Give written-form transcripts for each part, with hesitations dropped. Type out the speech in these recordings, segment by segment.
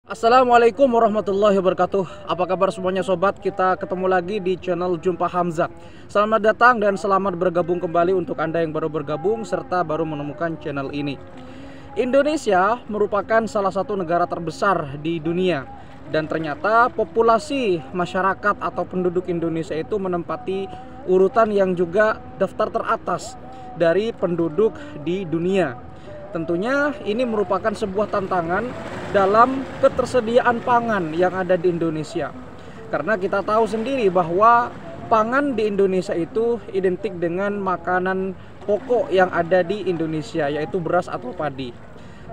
Assalamualaikum warahmatullahi wabarakatuh. Apa kabar semuanya sobat? Kita ketemu lagi di channel Jumpa Hamzah. Selamat datang dan selamat bergabung kembali untuk Anda yang baru bergabung serta baru menemukan channel ini. Indonesia merupakan salah satu negara terbesar di dunia. Dan ternyata populasi masyarakat atau penduduk Indonesia itu menempati urutan yang juga daftar teratas dari penduduk di dunia. Tentunya ini merupakan sebuah tantangan dalam ketersediaan pangan yang ada di Indonesia. Karena kita tahu sendiri bahwa pangan di Indonesia itu identik dengan makanan pokok yang ada di Indonesia, yaitu beras atau padi.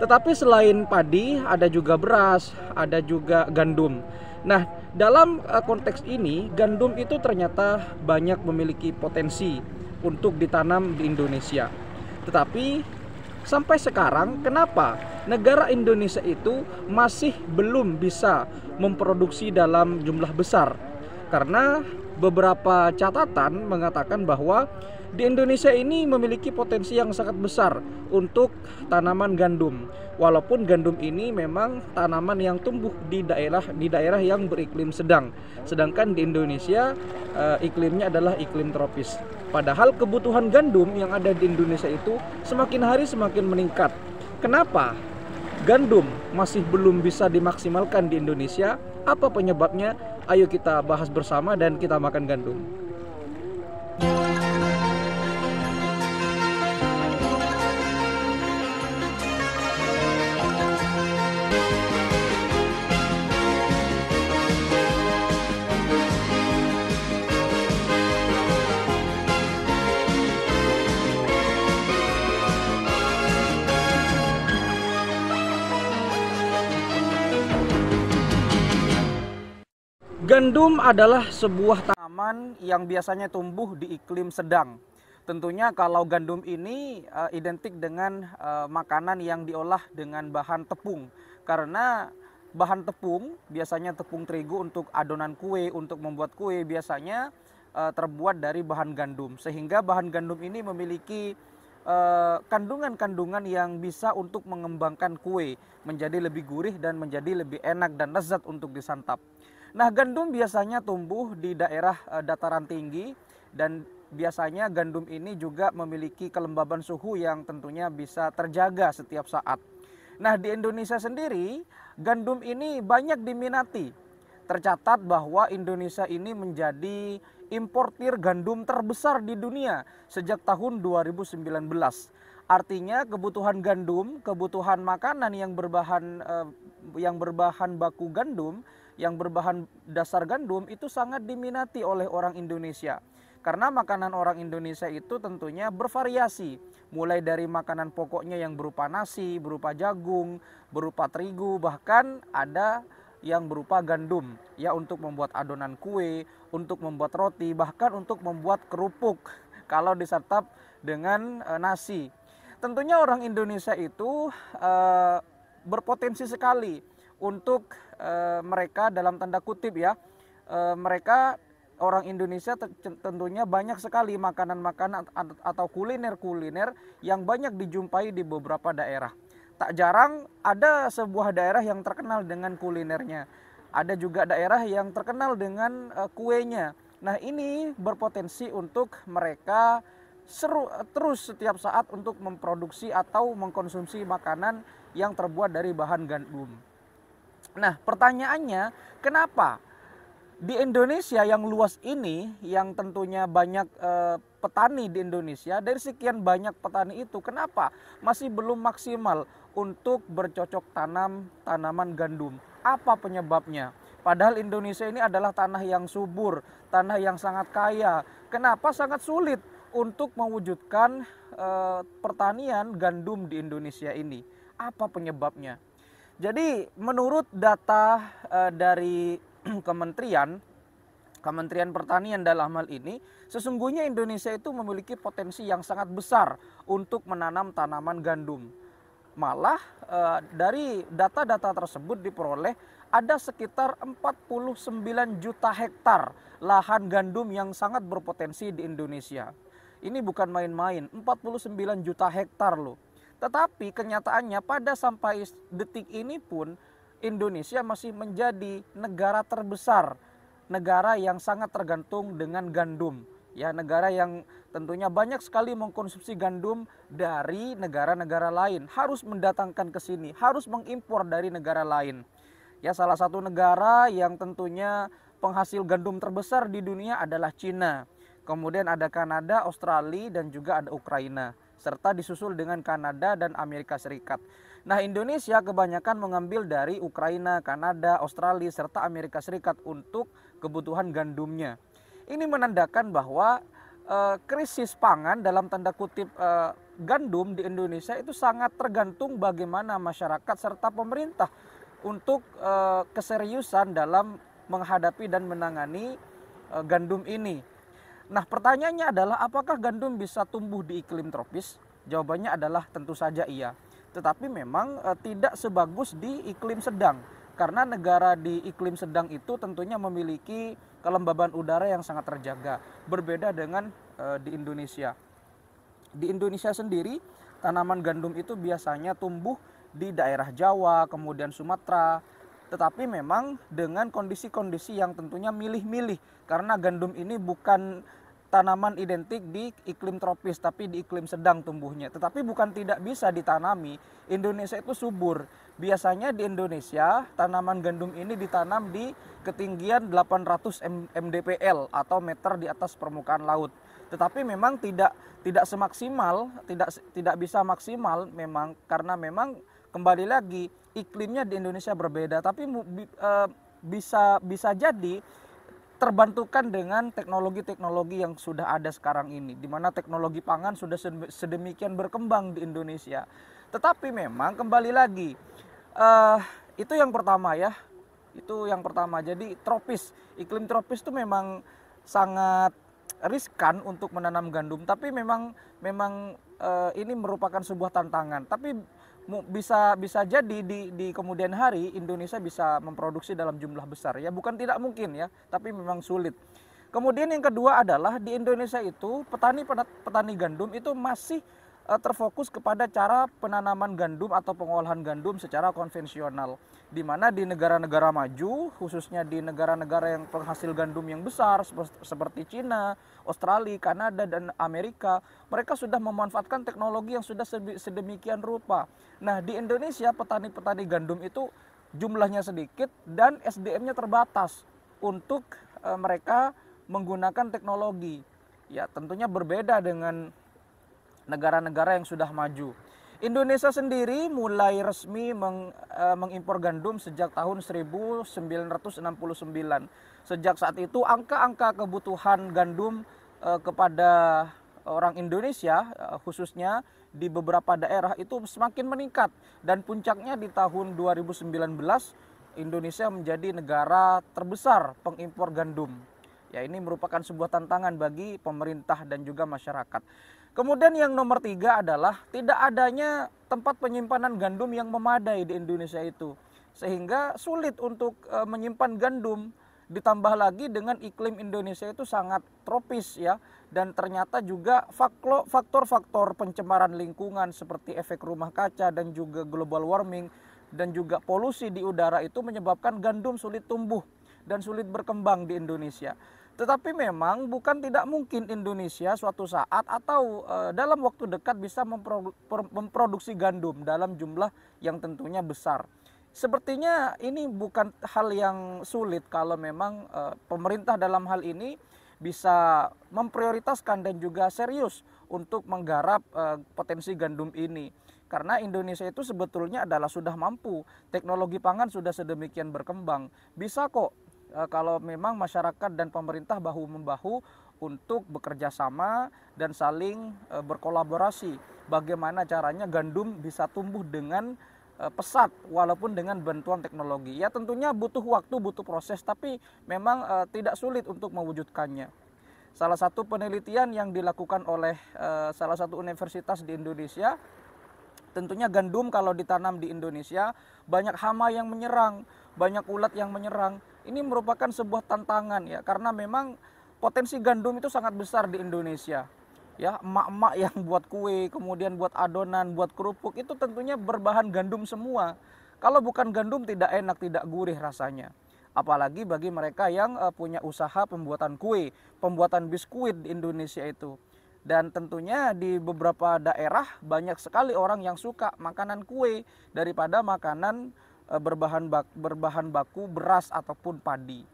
Tetapi selain padi, ada juga beras, ada juga gandum. Nah, dalam konteks ini, gandum itu ternyata banyak memiliki potensi untuk ditanam di Indonesia. Tetapi sampai sekarang, kenapa negara Indonesia itu masih belum bisa memproduksi dalam jumlah besar? Karena beberapa catatan mengatakan bahwa di Indonesia ini memiliki potensi yang sangat besar untuk tanaman gandum. Walaupun gandum ini memang tanaman yang tumbuh di daerah yang beriklim sedang. Sedangkan di Indonesia iklimnya adalah iklim tropis. Padahal kebutuhan gandum yang ada di Indonesia itu semakin hari semakin meningkat. Kenapa gandum masih belum bisa dimaksimalkan di Indonesia? Apa penyebabnya? Ayo kita bahas bersama dan kita makan gandum. Gandum adalah sebuah tanaman yang biasanya tumbuh di iklim sedang. Tentunya kalau gandum ini identik dengan makanan yang diolah dengan bahan tepung. Karena bahan tepung, biasanya tepung terigu untuk adonan kue, untuk membuat kue biasanya terbuat dari bahan gandum. Sehingga bahan gandum ini memiliki kandungan-kandungan yang bisa untuk mengembangkan kue menjadi lebih gurih dan menjadi lebih enak dan lezat untuk disantap. Nah, gandum biasanya tumbuh di daerah dataran tinggi dan biasanya gandum ini juga memiliki kelembaban suhu yang tentunya bisa terjaga setiap saat. Nah, di Indonesia sendiri gandum ini banyak diminati. Tercatat bahwa Indonesia ini menjadi importir gandum terbesar di dunia sejak tahun 2019. Artinya kebutuhan gandum, kebutuhan makanan yang berbahan baku gandum, yang berbahan dasar gandum itu sangat diminati oleh orang Indonesia. Karena makanan orang Indonesia itu tentunya bervariasi, mulai dari makanan pokoknya yang berupa nasi, berupa jagung, berupa terigu, bahkan ada yang berupa gandum ya untuk membuat adonan kue, untuk membuat roti, bahkan untuk membuat kerupuk kalau disantap dengan nasi. Tentunya orang Indonesia itu berpotensi sekali untuk mereka dalam tanda kutip ya, mereka orang Indonesia tentunya banyak sekali makanan-makanan atau kuliner-kuliner yang banyak dijumpai di beberapa daerah. Tak jarang ada sebuah daerah yang terkenal dengan kulinernya. Ada juga daerah yang terkenal dengan kuenya. Nah, ini berpotensi untuk mereka terus setiap saat untuk memproduksi atau mengkonsumsi makanan yang terbuat dari bahan gandum. Nah, pertanyaannya, kenapa di Indonesia yang luas ini, yang tentunya banyak petani di Indonesia, dari sekian banyak petani itu, kenapa masih belum maksimal untuk bercocok tanam tanaman gandum? Apa penyebabnya? Padahal Indonesia ini adalah tanah yang subur, tanah yang sangat kaya. Kenapa sangat sulit untuk mewujudkan pertanian gandum di Indonesia ini? Apa penyebabnya? Jadi menurut data dari Kementerian Pertanian dalam hal ini, sesungguhnya Indonesia itu memiliki potensi yang sangat besar untuk menanam tanaman gandum. Malah dari data-data tersebut diperoleh ada sekitar 49 juta hektar lahan gandum yang sangat berpotensi di Indonesia. Ini bukan main-main, 49 juta hektar loh. Tetapi kenyataannya pada sampai detik ini pun Indonesia masih menjadi negara terbesar, negara yang sangat tergantung dengan gandum. Ya, negara yang tentunya banyak sekali mengkonsumsi gandum dari negara-negara lain, harus mendatangkan ke sini, harus mengimpor dari negara lain. Ya, salah satu negara yang tentunya penghasil gandum terbesar di dunia adalah Cina. Kemudian ada Kanada, Australia, dan juga ada Ukraina, serta disusul dengan Kanada dan Amerika Serikat. Nah, Indonesia kebanyakan mengambil dari Ukraina, Kanada, Australia, serta Amerika Serikat untuk kebutuhan gandumnya. Ini menandakan bahwa krisis pangan dalam tanda kutip gandum di Indonesia itu sangat tergantung bagaimana masyarakat serta pemerintah untuk keseriusan dalam menghadapi dan menangani gandum ini. Nah, pertanyaannya adalah apakah gandum bisa tumbuh di iklim tropis? Jawabannya adalah tentu saja iya. Tetapi memang tidak sebagus di iklim sedang. Karena negara di iklim sedang itu tentunya memiliki kelembaban udara yang sangat terjaga. Berbeda dengan di Indonesia. Di Indonesia sendiri, tanaman gandum itu biasanya tumbuh di daerah Jawa, kemudian Sumatera. Tetapi memang dengan kondisi-kondisi yang tentunya milih-milih. Karena gandum ini bukan tanaman identik di iklim tropis, tapi di iklim sedang tumbuhnya. Tetapi bukan tidak bisa ditanami, Indonesia itu subur. Biasanya di Indonesia, tanaman gandum ini ditanam di ketinggian 800 mdpl atau meter di atas permukaan laut. Tetapi memang tidak semaksimal, tidak bisa maksimal memang, karena memang kembali lagi iklimnya di Indonesia berbeda. Tapi bisa jadi terbantukan dengan teknologi-teknologi yang sudah ada sekarang ini, di mana teknologi pangan sudah sedemikian berkembang di Indonesia. Tetapi memang kembali lagi, itu yang pertama ya, itu yang pertama. Jadi iklim tropis itu memang sangat riskan untuk menanam gandum, tapi memang ini merupakan sebuah tantangan. Tapi bisa jadi di kemudian hari Indonesia bisa memproduksi dalam jumlah besar ya, bukan tidak mungkin ya, tapi memang sulit. Kemudian yang kedua adalah di Indonesia itu petani gandum itu masih terfokus kepada cara penanaman gandum atau pengolahan gandum secara konvensional, di mana di negara-negara maju, khususnya di negara-negara yang penghasil gandum yang besar seperti Cina, Australia, Kanada, dan Amerika, mereka sudah memanfaatkan teknologi yang sudah sedemikian rupa. Nah, di Indonesia petani-petani gandum itu jumlahnya sedikit dan SDM-nya terbatas untuk mereka menggunakan teknologi. Ya, tentunya berbeda dengan negara-negara yang sudah maju. Indonesia sendiri mulai resmi mengimpor gandum sejak tahun 1969. Sejak saat itu angka-angka kebutuhan gandum kepada orang Indonesia, khususnya di beberapa daerah itu semakin meningkat. Dan puncaknya di tahun 2019, Indonesia menjadi negara terbesar pengimpor gandum. Ya, ini merupakan sebuah tantangan bagi pemerintah dan juga masyarakat. Kemudian yang nomor 3 adalah tidak adanya tempat penyimpanan gandum yang memadai di Indonesia itu. Sehingga sulit untuk menyimpan gandum, ditambah lagi dengan iklim Indonesia itu sangat tropis ya. Dan ternyata juga faktor-faktor pencemaran lingkungan seperti efek rumah kaca dan juga global warming dan juga polusi di udara itu menyebabkan gandum sulit tumbuh dan sulit berkembang di Indonesia. Tetapi memang bukan tidak mungkin Indonesia suatu saat atau dalam waktu dekat bisa memproduksi gandum dalam jumlah yang tentunya besar. Sepertinya ini bukan hal yang sulit kalau memang pemerintah dalam hal ini bisa memprioritaskan dan juga serius untuk menggarap potensi gandum ini. Karena Indonesia itu sebetulnya adalah sudah mampu, teknologi pangan sudah sedemikian berkembang. Bisa kok kalau memang masyarakat dan pemerintah bahu-membahu untuk bekerja sama dan saling berkolaborasi. Bagaimana caranya gandum bisa tumbuh dengan pesat walaupun dengan bantuan teknologi. Ya tentunya butuh waktu, butuh proses, tapi memang tidak sulit untuk mewujudkannya. Salah satu penelitian yang dilakukan oleh salah satu universitas di Indonesia, tentunya gandum kalau ditanam di Indonesia banyak hama yang menyerang, banyak ulat yang menyerang. Ini merupakan sebuah tantangan ya, karena memang potensi gandum itu sangat besar di Indonesia. Ya, emak-emak yang buat kue, kemudian buat adonan, buat kerupuk itu tentunya berbahan gandum semua. Kalau bukan gandum tidak enak, tidak gurih rasanya. Apalagi bagi mereka yang punya usaha pembuatan kue, pembuatan biskuit di Indonesia itu. Dan tentunya di beberapa daerah banyak sekali orang yang suka makanan kue daripada makanan berbahan baku beras ataupun padi.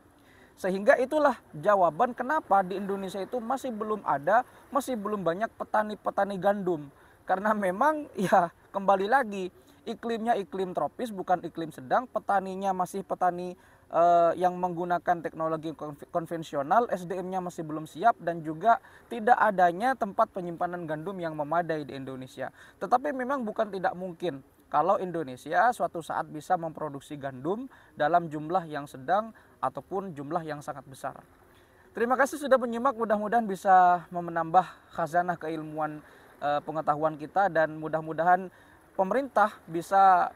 Sehingga itulah jawaban kenapa di Indonesia itu masih belum banyak petani-petani gandum. Karena memang ya kembali lagi iklimnya iklim tropis bukan iklim sedang, petaninya masih petani yang menggunakan teknologi konvensional, SDM-nya masih belum siap dan juga tidak adanya tempat penyimpanan gandum yang memadai di Indonesia. Tetapi memang bukan tidak mungkin kalau Indonesia suatu saat bisa memproduksi gandum dalam jumlah yang sedang ataupun jumlah yang sangat besar. Terima kasih sudah menyimak, mudah-mudahan bisa menambah khazanah keilmuan pengetahuan kita dan mudah-mudahan pemerintah bisa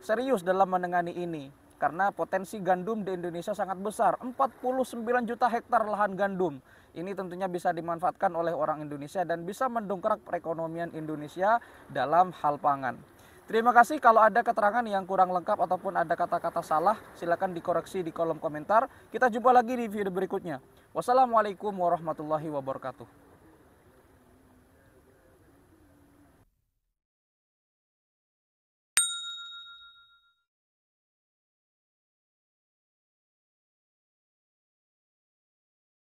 serius dalam menangani ini karena potensi gandum di Indonesia sangat besar, 49 juta hektar lahan gandum. Ini tentunya bisa dimanfaatkan oleh orang Indonesia dan bisa mendongkrak perekonomian Indonesia dalam hal pangan. Terima kasih, kalau ada keterangan yang kurang lengkap ataupun ada kata-kata salah, silakan dikoreksi di kolom komentar. Kita jumpa lagi di video berikutnya. Wassalamualaikum warahmatullahi wabarakatuh.